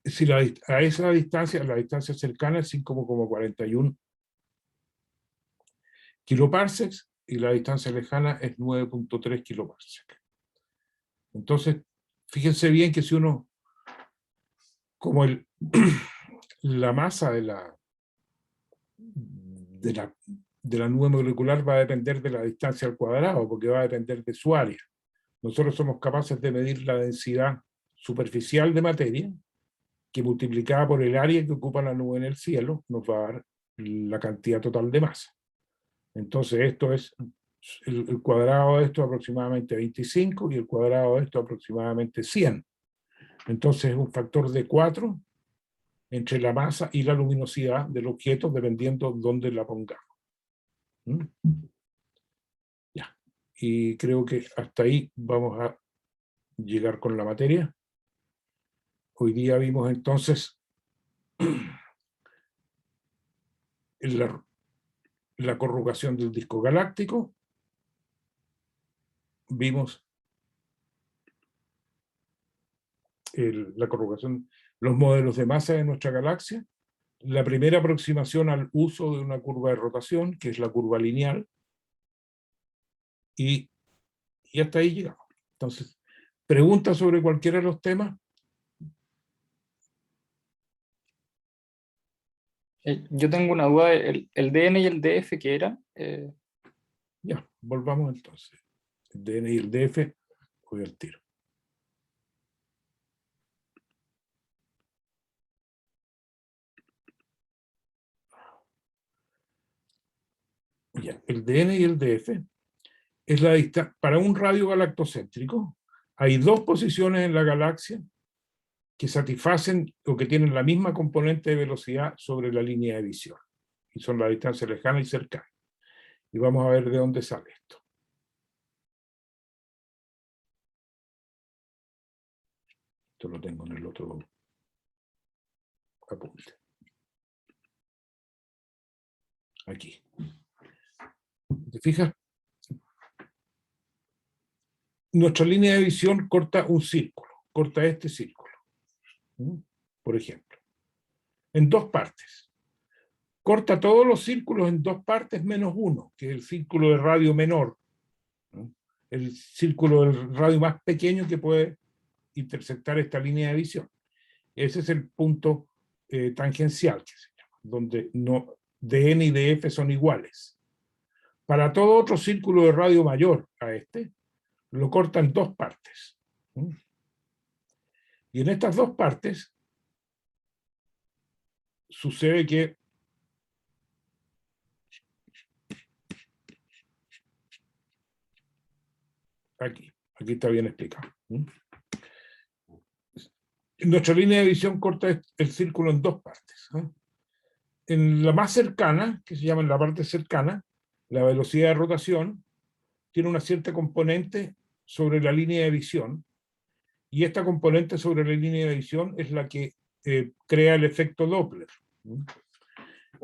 si a esa distancia, la distancia cercana es 5,41 kiloparsecs, y la distancia lejana es 9.3 kiloparsecs. Entonces, fíjense bien que si uno como la masa de la nube molecular va a depender de la distancia al cuadrado, porque va a depender de su área. Nosotros somos capaces de medir la densidad superficial de materia, que multiplicada por el área que ocupa la nube en el cielo, nos va a dar la cantidad total de masa. Entonces esto es, el cuadrado de esto aproximadamente 25 y el cuadrado de esto aproximadamente 100. Entonces es un factor de 4 entre la masa y la luminosidad del objeto, dependiendo dónde la pongamos. ¿Mm? Ya. Y creo que hasta ahí vamos a llegar con la materia. Hoy día vimos entonces la corrugación del disco galáctico, vimos la corrugación, los modelos de masa de nuestra galaxia, la primera aproximación al uso de una curva de rotación, que es la curva lineal, y hasta ahí llegamos. Entonces, ¿preguntas sobre cualquiera de los temas? Yo tengo una duda, el DN y el DF, ¿qué era? Ya, volvamos entonces. El DN y el DF, voy al tiro. Ya, el DN y el DF es la distancia. Para un radio galactocéntrico, hay dos posiciones en la galaxia que satisfacen o que tienen la misma componente de velocidad sobre la línea de visión. Y son la distancia lejana y cercana. Y vamos a ver de dónde sale esto. Esto lo tengo en el otro apunte. Aquí. ¿Te fijas? Nuestra línea de visión corta un círculo, corta este círculo, por ejemplo, en dos partes. Corta todos los círculos en dos partes menos uno, que es el círculo de radio menor, el círculo del radio más pequeño que puede intersectar esta línea de visión. Ese es el punto tangencial, que se llama, donde DN y DF son iguales. Para todo otro círculo de radio mayor a este, lo corta en dos partes. Y en estas dos partes sucede que aquí está bien explicado. Nuestra línea de visión corta el círculo en dos partes. En la más cercana, que se llama en la parte cercana, la velocidad de rotación tiene una cierta componente sobre la línea de visión, y esta componente sobre la línea de visión es la que crea el efecto Doppler.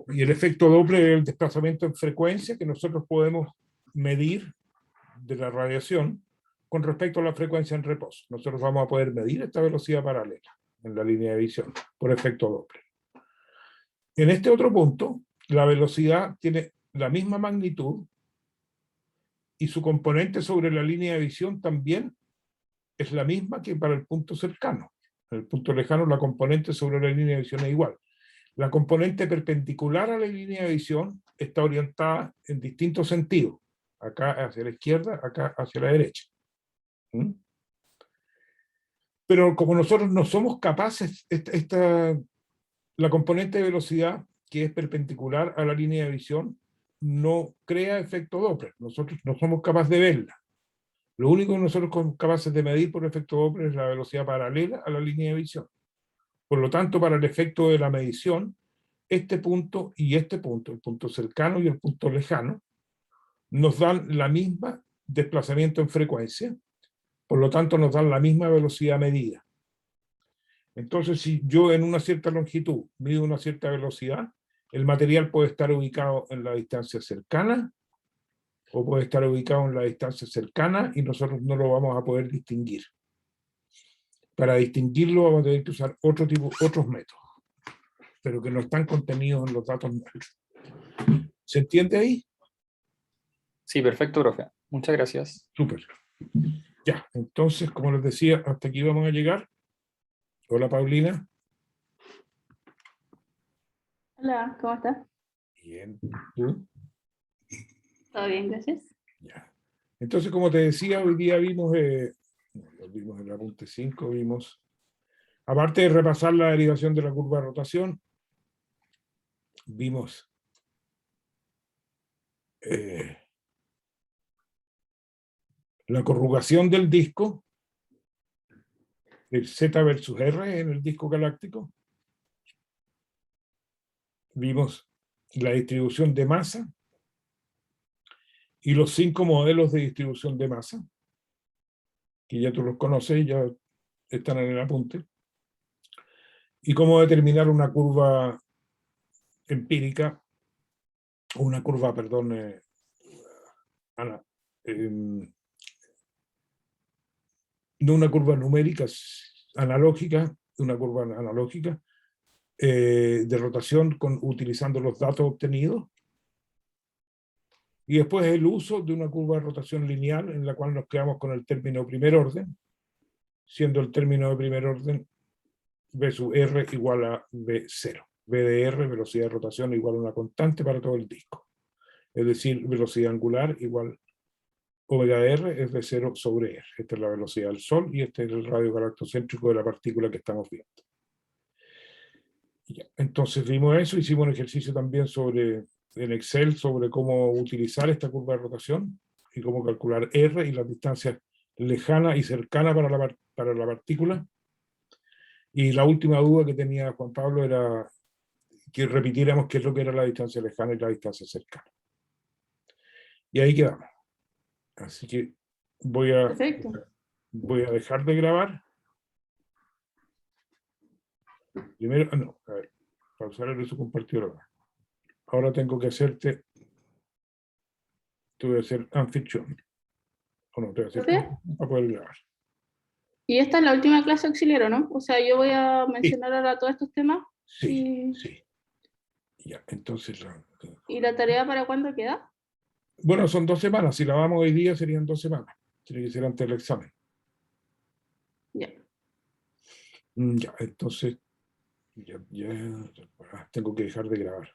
Y el efecto Doppler es el desplazamiento en frecuencia que nosotros podemos medir de la radiación con respecto a la frecuencia en reposo. Nosotros vamos a poder medir esta velocidad paralela en la línea de visión por efecto Doppler. En este otro punto, la velocidad tiene la misma magnitud y su componente sobre la línea de visión también es la misma que para el punto cercano. En el punto lejano la componente sobre la línea de visión es igual. La componente perpendicular a la línea de visión está orientada en distintos sentidos. Acá hacia la izquierda, acá hacia la derecha. Pero como nosotros no somos capaces, la componente de velocidad que es perpendicular a la línea de visión no crea efecto Doppler. Nosotros no somos capaces de verla. Lo único que nosotros somos capaces de medir por efecto Doppler es la velocidad paralela a la línea de visión. Por lo tanto, para el efecto de la medición, este punto y este punto, el punto cercano y el punto lejano, nos dan la misma desplazamiento en frecuencia, por lo tanto nos dan la misma velocidad medida. Entonces, si yo en una cierta longitud mido una cierta velocidad, el material puede estar ubicado en la distancia cercana o puede estar ubicado en la distancia cercana y nosotros no lo vamos a poder distinguir. Para distinguirlo vamos a tener que usar otros métodos, pero que no están contenidos en los datos nuestros. ¿Se entiende ahí? Sí, perfecto, profe. Muchas gracias. Súper. Ya, entonces, como les decía, hasta aquí vamos a llegar. Hola, Paulina. Hola, ¿cómo estás? Bien. ¿Tú? ¿Todo bien, gracias? Ya. Entonces, como te decía, hoy día vimos el apunte 5, vimos, aparte de repasar la derivación de la curva de rotación, vimos la corrugación del disco, el Z versus R en el disco galáctico. Vimos la distribución de masa y los 5 modelos de distribución de masa, que ya tú los conoces, ya están en el apunte, y cómo determinar una curva empírica, o una curva, perdón, no una curva numérica, analógica, una curva analógica de rotación utilizando los datos obtenidos. Y después el uso de una curva de rotación lineal en la cual nos quedamos con el término primer orden, siendo el término de primer orden V sub R igual a V0. V de R, velocidad de rotación, igual a una constante para todo el disco. Es decir, velocidad angular igual omega de R es V0 sobre R. Esta es la velocidad del Sol y este es el radio galactocéntrico de la partícula que estamos viendo. Ya, entonces vimos eso, hicimos un ejercicio también en Excel sobre cómo utilizar esta curva de rotación y cómo calcular R y las distancias lejanas y cercanas para la partícula. Y la última duda que tenía Juan Pablo era que repitiéramos qué es lo que era la distancia lejana y la distancia cercana. Y ahí quedamos. Así que voy a Perfecto. dejar de grabar. Primero, no, a ver, pausar el uso compartido. Ahora tengo que hacerte, te voy a hacer anfitrión. O no, te voy a hacer ¿Profe? para poder grabar. Y esta es la última clase auxiliar, ¿o no? O sea, yo voy a mencionar ahora todos estos temas. Sí, sí. Ya, entonces, ¿Y la tarea para cuándo queda? bueno, son 2 semanas. Si la vamos hoy día serían 2 semanas. Tiene que ser antes del examen. Ya. Ya, entonces, ya, tengo que dejar de grabar.